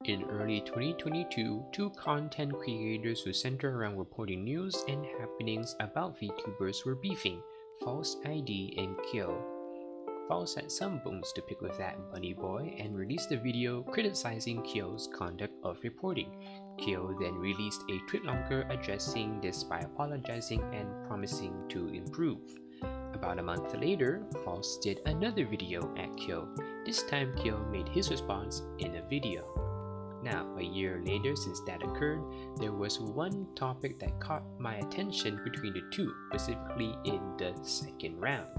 In early 2022, two content creators who center around reporting news and happenings about VTubers were beefing, falseeyed and Khyo. False had some bones to pick with that bunny boy and released a video criticizing Khyo's conduct of reporting. Khyo then released a tweet longer addressing this by apologizing and promising to improve. About a month later, False did another video at Khyo. This time Khyo made his response in a video. Now, a year later since that occurred, there was one topic that caught my attention between the two, specifically in the second round.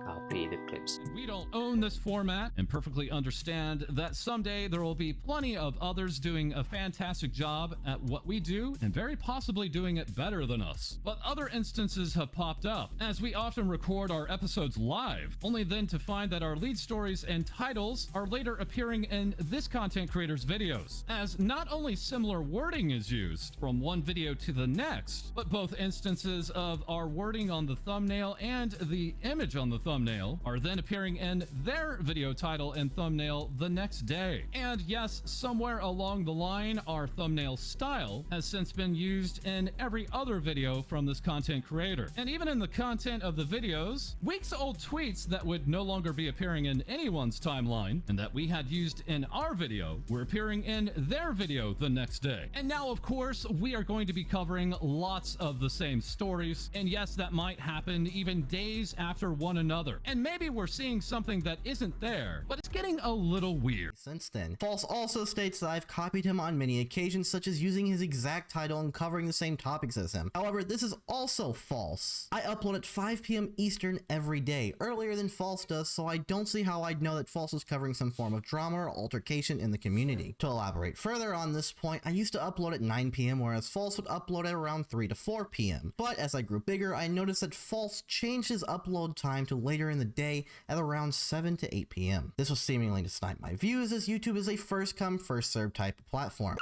I'll play the clips. We don't own this format and perfectly understand that someday there will be plenty of others doing a fantastic job at what we do and very possibly doing it better than us. But other instances have popped up, as we often record our episodes live, only then to find that our lead stories and titles are later appearing in this content creator's videos, as not only similar wording is used from one video to the next, but both instances of our wording on the thumbnail and the image on the thumbnail are then appearing in their video title and thumbnail the next day. And yes, somewhere along the line, our thumbnail style has since been used in every other video from this content creator. And even in the content of the videos, weeks old tweets that would no longer be appearing in anyone's timeline and that we had used in our video were appearing in their video the next day. And now, of course, we are going to be covering lots of the same stories. And yes, that might happen even days after one another. And maybe we're seeing something that isn't there, but it's getting a little weird. Since then, False also states that I've copied him on many occasions, such as using his exact title and covering the same topics as him. However, this is also false. I upload at 5 p.m. Eastern every day, earlier than False does, so I don't see how I'd know that False is covering some form of drama or altercation in the community. To elaborate further on this point, I used to upload at 9 p.m. whereas False would upload at around 3 to 4 p.m. But as I grew bigger, I noticed that False changed his upload time to later in the day at around 7 to 8 p.m. This was seemingly to snipe my views, as YouTube is a first come first served type of platform.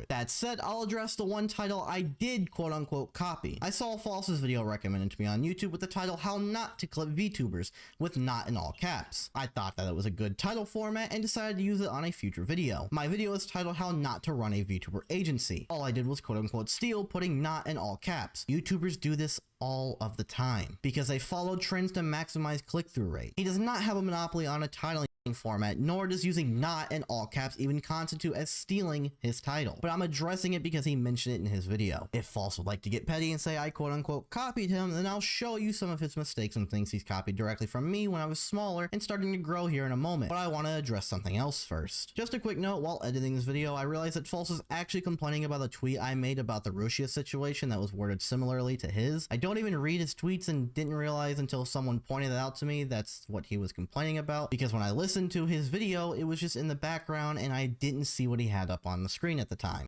That said, I'll address the one title I did quote-unquote copy. I saw False's video recommended to me on YouTube with the title How Not to Clip VTubers, with not in all caps. I thought that it was a good title format and decided to use it on a future video. My video is titled How Not to Run a VTuber Agency. All I did was quote-unquote steal, putting not in all caps. YouTubers do this all of the time because they follow trends to maximize click-through rate. He does not have a monopoly on a titling format, nor does using not in all caps even constitute as stealing his title. But I'm addressing it because he mentioned it in his video. If False would like to get petty and say I quote-unquote copied him, then I'll show you some of his mistakes and things he's copied directly from me when I was smaller and starting to grow here in a moment. But I want to address something else first. Just a quick note, while editing this video, I realized that False is actually complaining about a tweet I made about the Russia situation that was worded similarly to his. I don't even read his tweets and didn't realize until someone pointed it out to me that's what he was complaining about, because when I listened to his video, it was just in the background and I didn't see what he had up on the screen at the time.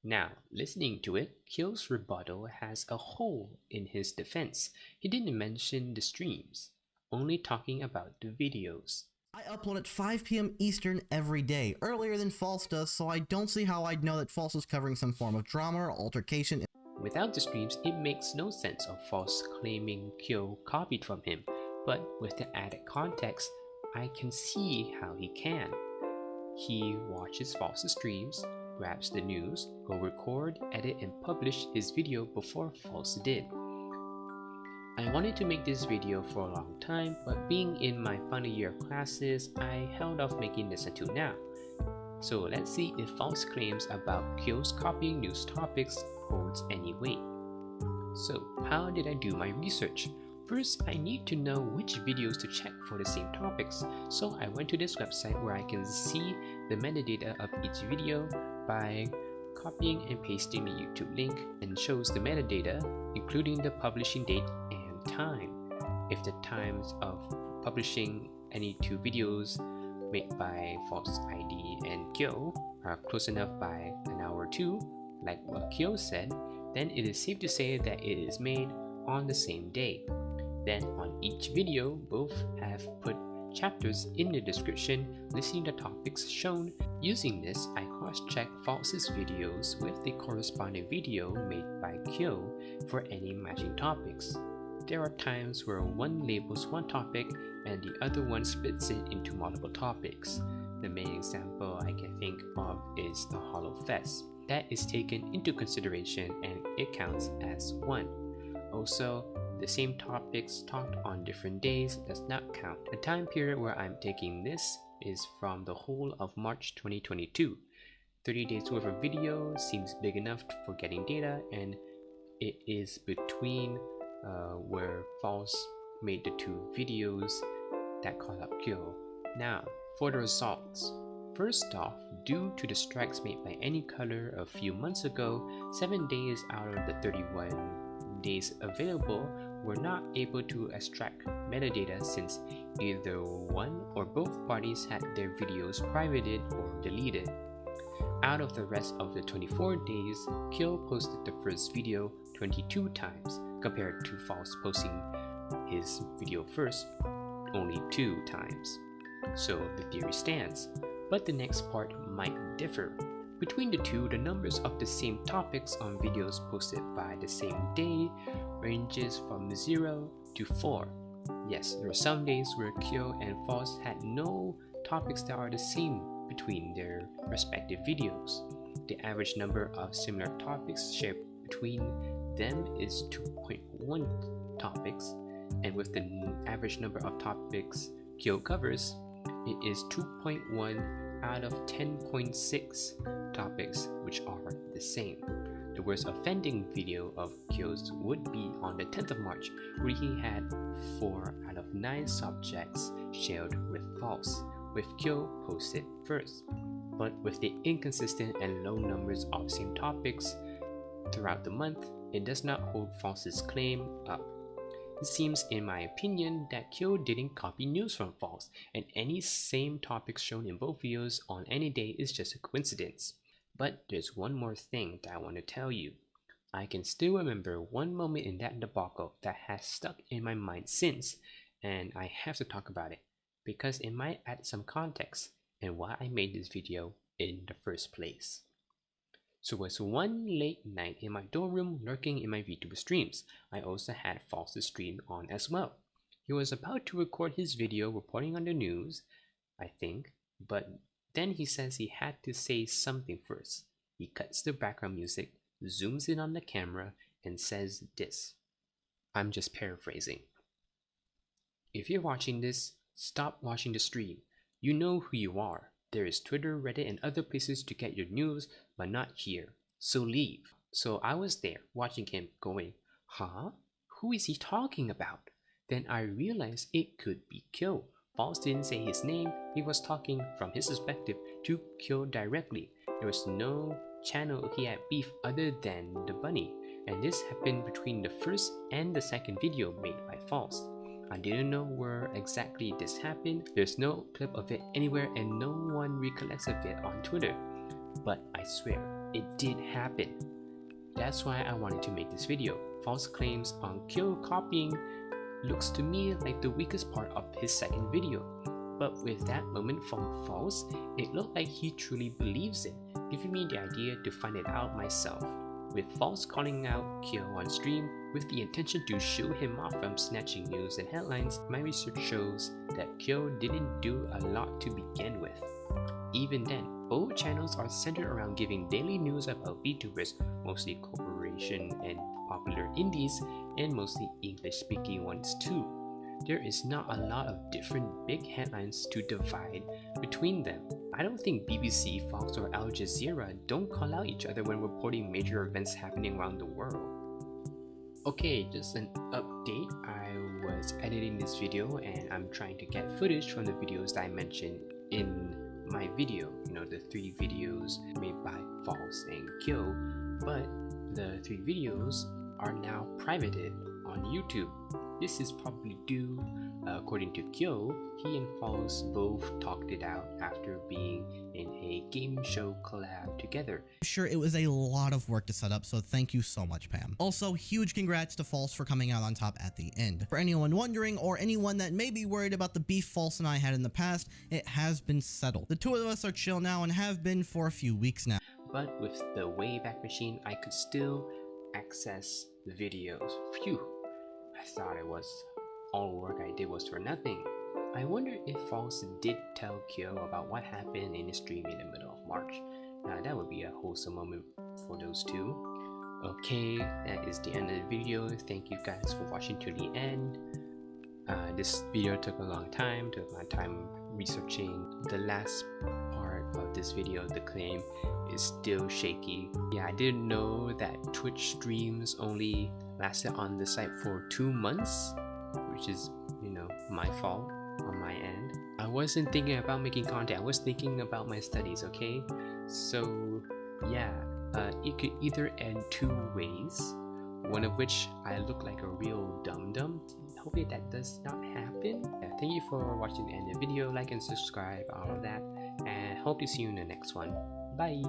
Now, listening to it, Khyo's rebuttal has a hole in his defense. He didn't mention the streams, only talking about the videos. I upload at 5 p.m. Eastern every day, earlier than False does, so I don't see how I'd know that False is covering some form of drama or altercation. Without the streams, it makes no sense of False claiming Khyo copied from him, but with the added context, I can see how he can. He watches False's streams, grabs the news, go record, edit, and publish his video before False did. I wanted to make this video for a long time, but being in my final year classes, I held off making this until now. So let's see if False claims about Khyo's copying news topics holds any weight. So how did I do my research? First, I need to know which videos to check for the same topics, so I went to this website where I can see the metadata of each video by copying and pasting the YouTube link, and shows the metadata including the publishing date and time. If the times of publishing any two videos made by falseeyed and Khyo are close enough by an hour or two, like what Khyo said, then it is safe to say that it is made on the same day. Then on each video, both have put chapters in the description listing the topics shown. Using this, I cross-check False's videos with the corresponding video made by Khyo for any matching topics. There are times where one labels one topic and the other one splits it into multiple topics. The main example I can think of is the Hollow Fest. That is taken into consideration and it counts as one. Also, the same topics talked on different days does not count. The time period where I'm taking this is from the whole of March 2022. 30 days worth of video seems big enough for getting data, and it is between where False made the two videos that caught up Khyo. Now, for the results. First off, due to the strikes made by Any Color a few months ago, 7 days out of the 31 days available were not able to extract metadata since either one or both parties had their videos privated or deleted. Out of the rest of the 24 days, Khyo posted the first video 22 times, compared to False posting his video first only 2 times. So the theory stands, but the next part might differ. Between the two, the numbers of the same topics on videos posted by the same day ranges from 0 to 4. Yes, there are some days where Khyo and False had no topics that are the same between their respective videos. The average number of similar topics shared between them is 2.1 topics, and with the average number of topics Khyo covers, it is 2.1 out of 10.6 topics which are the same. The worst offending video of Khyo's would be on the 10th of March, where he had 4 out of 9 subjects shared with False, with Khyo posted first. But with the inconsistent and low numbers of same topics throughout the month, it does not hold False's claim up. It seems, in my opinion, that Khyo didn't copy news from False, and any same topics shown in both videos on any day is just a coincidence. But there's one more thing that I want to tell you. I can still remember one moment in that debacle that has stuck in my mind since, and I have to talk about it, because it might add some context and why I made this video in the first place. So it was one late night in my dorm room lurking in my VTuber streams. I also had False's stream on as well. He was about to record his video reporting on the news, I think, but then he says he had to say something first. He cuts the background music, zooms in on the camera, and says this. I'm just paraphrasing. If you're watching this, stop watching the stream. You know who you are. There is Twitter, Reddit, and other places to get your news, but not here. So leave. So I was there, watching him, going, huh? Who is he talking about? Then I realized it could be Khyo. False didn't say his name. He was talking from his perspective to Khyo directly. There was no channel he had beef other than the bunny, and this happened between the first and the second video made by False. I didn't know where exactly this happened. There's no clip of it anywhere and no one recollects of it on Twitter. But I swear, it did happen. That's why I wanted to make this video. False claims on Khyo copying looks to me like the weakest part of his second video. But with that moment from False, it looked like he truly believes it, giving me the idea to find it out myself. With False calling out Khyo on stream with the intention to show him off from snatching news and headlines, my research shows that Khyo didn't do a lot to begin with. Even then, both channels are centered around giving daily news about VTubers, mostly corporation and popular indies, and mostly English-speaking ones too. There is not a lot of different big headlines to divide between them. I don't think BBC, Fox, or Al Jazeera don't call out each other when reporting major events happening around the world. Okay, just an update. I was editing this video and I'm trying to get footage from the videos that I mentioned in my video. You know, the 3 videos made by False and Khyo, but the 3 videos are now privated on YouTube. This is probably due, according to Khyo, he and False both talked it out after being in a game show collab together. Sure, it was a lot of work to set up, so thank you so much, Pam. Also, huge congrats to False for coming out on top at the end. For anyone wondering, or anyone that may be worried about the beef False and I had in the past, it has been settled. The two of us are chill now and have been for a few weeks now. But with the Wayback Machine, I could still access the videos. Phew! I thought it was all work I did was for nothing. I wonder if False did tell Khyo about what happened in his stream in the middle of March. That would be a wholesome moment for those two. Okay, that is the end of the video. Thank you guys for watching to the end. This video took a long time, took my time researching. The last part of this video, the claim, is still shaky. Yeah, I didn't know that Twitch streams only lasted on the site for 2 months, which is, you know, my fault on my end. I wasn't thinking about making content, I was thinking about my studies, okay? So yeah, it could either end 2 ways, one of which I look like a real dum-dum. Hopefully that does not happen. Yeah, thank you for watching the end of the video, like and subscribe, all of that, and hope to see you in the next one. Bye!